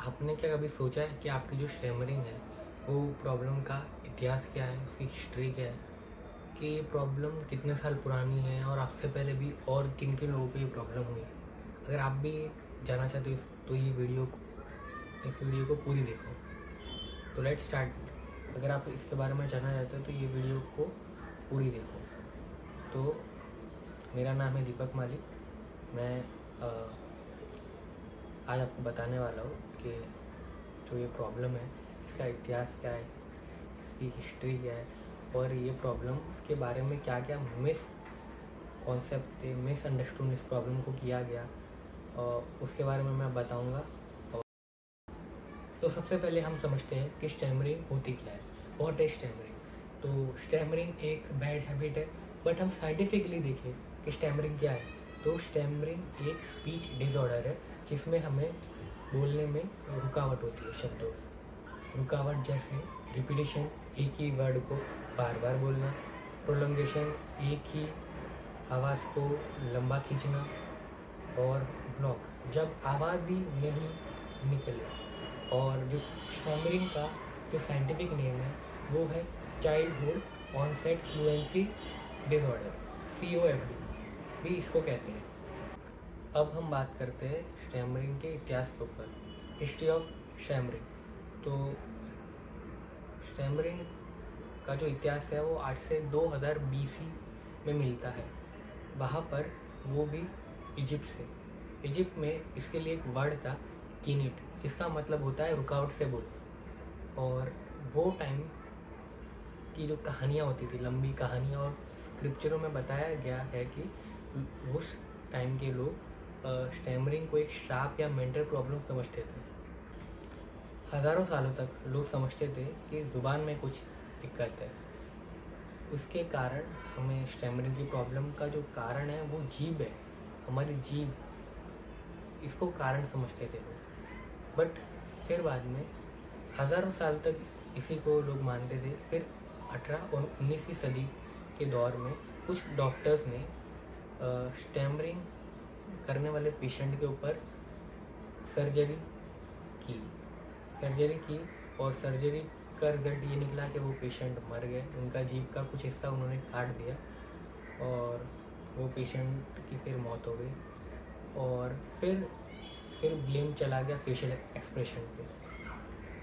आपने क्या कभी सोचा है कि आपकी जो स्टैमरिंग है वो प्रॉब्लम का इतिहास क्या है, उसकी हिस्ट्री क्या है, कि ये प्रॉब्लम कितने साल पुरानी है और आपसे पहले भी और किन किन लोगों को ये प्रॉब्लम हुई? अगर आप भी जानना चाहते हो तो ये इस वीडियो को पूरी देखो। तो लेट्स स्टार्ट। अगर आप इसके बारे में जानना चाहते हो तो ये वीडियो को पूरी देखो। तो मेरा नाम है दीपक माली। मैं आज आपको बताने वाला हूँ कि जो ये प्रॉब्लम है इसका इतिहास क्या है, इसकी हिस्ट्री क्या है और ये प्रॉब्लम के बारे में क्या क्या मिस कॉन्सेप्ट थे, मिस अंडरस्टूड इस प्रॉब्लम को किया गया और उसके बारे में मैं बताऊंगा। तो सबसे पहले हम समझते हैं कि स्टैमरिंग होती क्या है। What is stammering? तो स्टैमरिंग एक बैड हैबिट है, बट हम साइंटिफिकली देखें कि स्टैमरिंग क्या है तो स्टैमरिंग एक स्पीच डिसऑर्डर है जिसमें हमें बोलने में रुकावट होती है। शब्दों से रुकावट जैसे रिपीटिशन, एक ही वर्ड को बार बार बोलना, प्रोलंगेशन, एक ही आवाज़ को लंबा खींचना, और ब्लॉक, जब आवाज़ ही नहीं निकले। और जो स्टैमरिंग का जो साइंटिफिक नेम है वो है childhood onset fluency disorder, COFD भी इसको कहते हैं। अब हम बात करते हैं स्टैमरिंग के इतिहास के ऊपर, हिस्ट्री ऑफ स्टैमरिंग। तो स्टैमरिंग का जो इतिहास है वो आज से 2000 BC में मिलता है। वहाँ पर वो भी इजिप्ट से। इजिप्ट में इसके लिए एक वर्ड था किनिट, जिसका मतलब होता है रुकावट से बोलना। और वो टाइम की जो कहानियाँ होती थी, लंबी कहानियाँ, और स्क्रिप्चरों में बताया गया है कि उस टाइम के लोग स्टैमरिंग को एक श्राप या मेंटल प्रॉब्लम समझते थे। हज़ारों सालों तक लोग समझते थे कि ज़ुबान में कुछ दिक्कत है। उसके कारण हमें स्टैमरिंग की प्रॉब्लम का जो कारण है वो जीभ है, हमारी जीभ, इसको कारण समझते थे लोग। बट फिर बाद में हज़ारों साल तक इसी को लोग मानते थे। फिर 18 और 19वीं सदी के दौर में कुछ डॉक्टर्स ने स्टैमरिंग करने वाले पेशेंट के ऊपर सर्जरी की और सर्जरी का रिजल्ट ये निकला कि वो पेशेंट मर गए। उनका जीभ का कुछ हिस्सा उन्होंने काट दिया और वो पेशेंट की फिर मौत हो गई। और फिर ब्लेम चला गया फेशियल एक्सप्रेशन पे।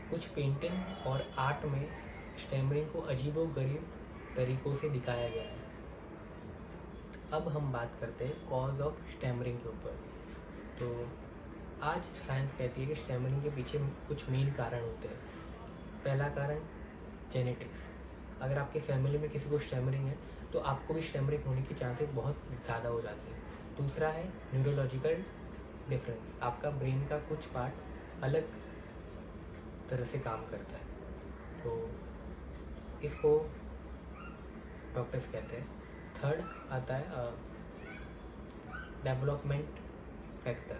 कुछ पेंटिंग और आर्ट में स्टैमरिंग को अजीबोगरीब तरीक़ों से दिखाया गया है। अब हम बात करते हैं कॉज ऑफ स्टैमरिंग के ऊपर। तो आज साइंस कहती है कि स्टैमरिंग के पीछे कुछ मेन कारण होते हैं। पहला कारण जेनेटिक्स। अगर आपके फैमिली में किसी को स्टैमरिंग है तो आपको भी स्टैमरिंग होने की चांसेस बहुत ज़्यादा हो जाते हैं। दूसरा है न्यूरोलॉजिकल डिफरेंस। आपका ब्रेन का कुछ पार्ट अलग तरह से काम करता है, तो इसको डॉक्टर्स कहते हैं। थर्ड आता है डेवलपमेंट फैक्टर।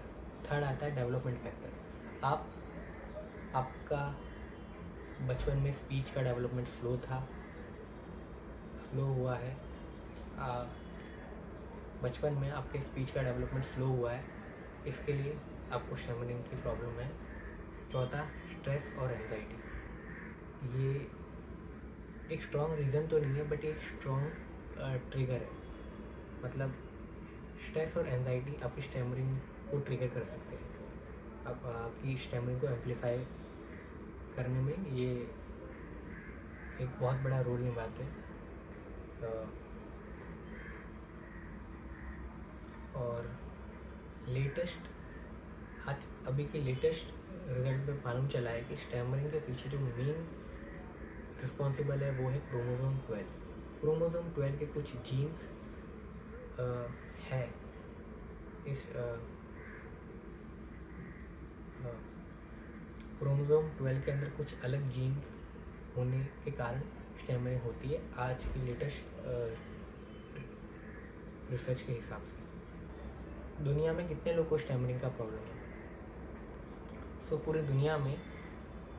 आपका बचपन में स्पीच का डेवलपमेंट स्लो हुआ है। बचपन में आपके स्पीच का डेवलपमेंट स्लो हुआ है, इसके लिए आपको स्टैमरिंग की प्रॉब्लम है। चौथा, स्ट्रेस और एंजाइटी। ये एक स्ट्रॉन्ग रीज़न तो नहीं है, बट एक स्ट्रॉन्ग ट्रिगर है। मतलब स्ट्रेस और एंजाइटी आपकी स्टैमरिंग को ट्रिगर कर सकते हैं। अब आपकी स्टैमरिंग को एम्पलीफाई करने में ये एक बहुत बड़ा रोल निभाते हैं। और अभी के लेटेस्ट रिजल्ट में मालूम चला है कि स्टैमरिंग के पीछे जो मेन रिस्पॉन्सिबल है वो है क्रोमोसोम 12। क्रोमोसोम 12 के कुछ जीन्स है इस क्रोमोसोम 12 के अंदर कुछ अलग जीन होने के कारण स्टैमरिंग होती है, आज की लेटेस्ट रिसर्च के हिसाब से। दुनिया में कितने लोगों को स्टैमरिंग का प्रॉब्लम है? सो पूरी दुनिया में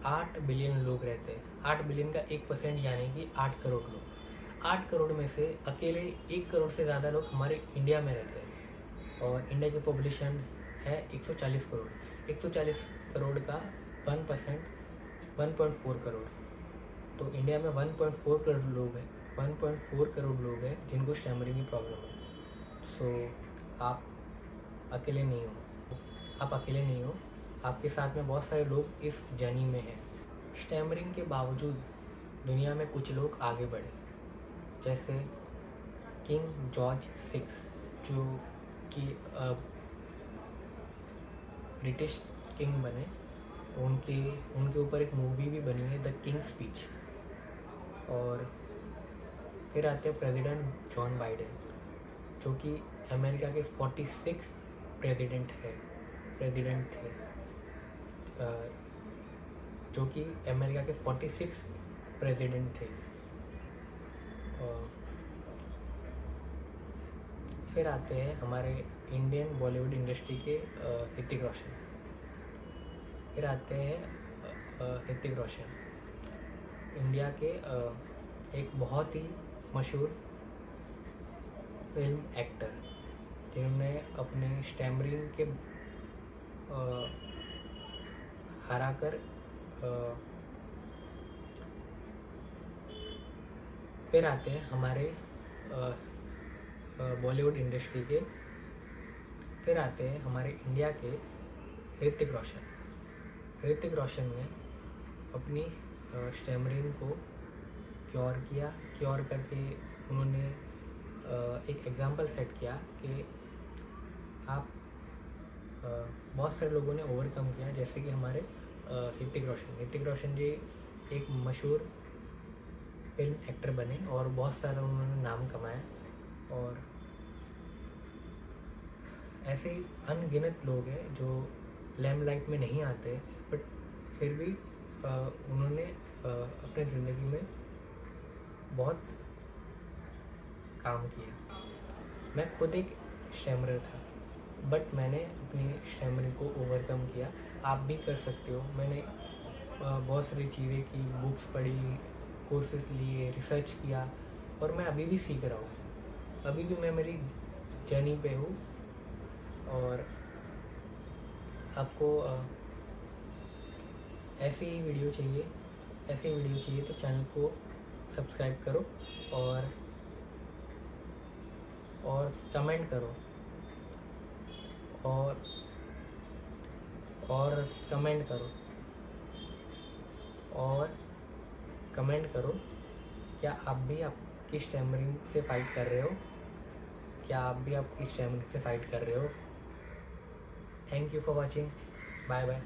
8 बिलियन लोग रहते हैं। 8 बिलियन का 1% यानी कि 8 करोड़ लोग। 8 करोड़ में से अकेले 1 करोड़ से ज़्यादा लोग हमारे इंडिया में रहते हैं। और इंडिया की पॉपुलेशन है 140 करोड़। 140 करोड़ का 1% 1.4 करोड़। तो इंडिया में 1.4 करोड़ लोग हैं, 1.4 करोड़ लोग हैं जिनको स्टैमरिंग की प्रॉब्लम है। सो आप अकेले नहीं हो, आप अकेले नहीं हो, आपके साथ में बहुत सारे लोग इस जर्नी में हैं। स्टैमरिंग के बावजूद दुनिया में कुछ लोग आगे बढ़े, जैसे किंग जॉर्ज 6 जो कि ब्रिटिश किंग बने, उनके ऊपर एक मूवी भी बनी है, द किंग स्पीच। और फिर आते हैं प्रेसिडेंट जॉन बाइडेन, जो कि अमेरिका के 46 प्रेसिडेंट थे, जो कि अमेरिका के 46 प्रेसिडेंट थे। फिर आते हैं हमारे इंडियन बॉलीवुड इंडस्ट्री के ऋतिक रोशन। फिर आते हैं ऋतिक रोशन, इंडिया के एक बहुत ही मशहूर फिल्म एक्टर, जिन्होंने अपने स्टैमरिंग के हराकर फिर आते हैं हमारे बॉलीवुड इंडस्ट्री के, फिर आते हैं हमारे इंडिया के ऋतिक रोशन। ऋतिक रोशन ने अपनी स्टैमरिंग को क्योर करके उन्होंने एक एग्जांपल सेट किया कि आप बहुत सारे लोगों ने ओवरकम किया, जैसे कि हमारे ऋतिक रोशन जी एक मशहूर फिल्म एक्टर बने और बहुत सारा उन्होंने नाम कमाया। और ऐसे ही अनगिनत लोग हैं जो लैम्पलाइट में नहीं आते, बट फिर भी उन्होंने अपने ज़िंदगी में बहुत काम किया। मैं खुद एक स्टैमरर था, बट मैंने अपनी स्टैमरिंग को ओवरकम किया। आप भी कर सकते हो। मैंने बहुत सारी चीज़ें की, बुक्स पढ़ी, कोर्सेज लिए, रिसर्च किया, और मैं अभी भी सीख रहा हूँ। अभी भी मैं मेरी जर्नी पे हूँ। और आपको ऐसी ही वीडियो चाहिए तो चैनल को सब्सक्राइब करो और कमेंट करो और कमेंट करो। क्या आप भी आपकी स्टैमरिंग से फाइट कर रहे हो? Thank you for watching. Bye bye.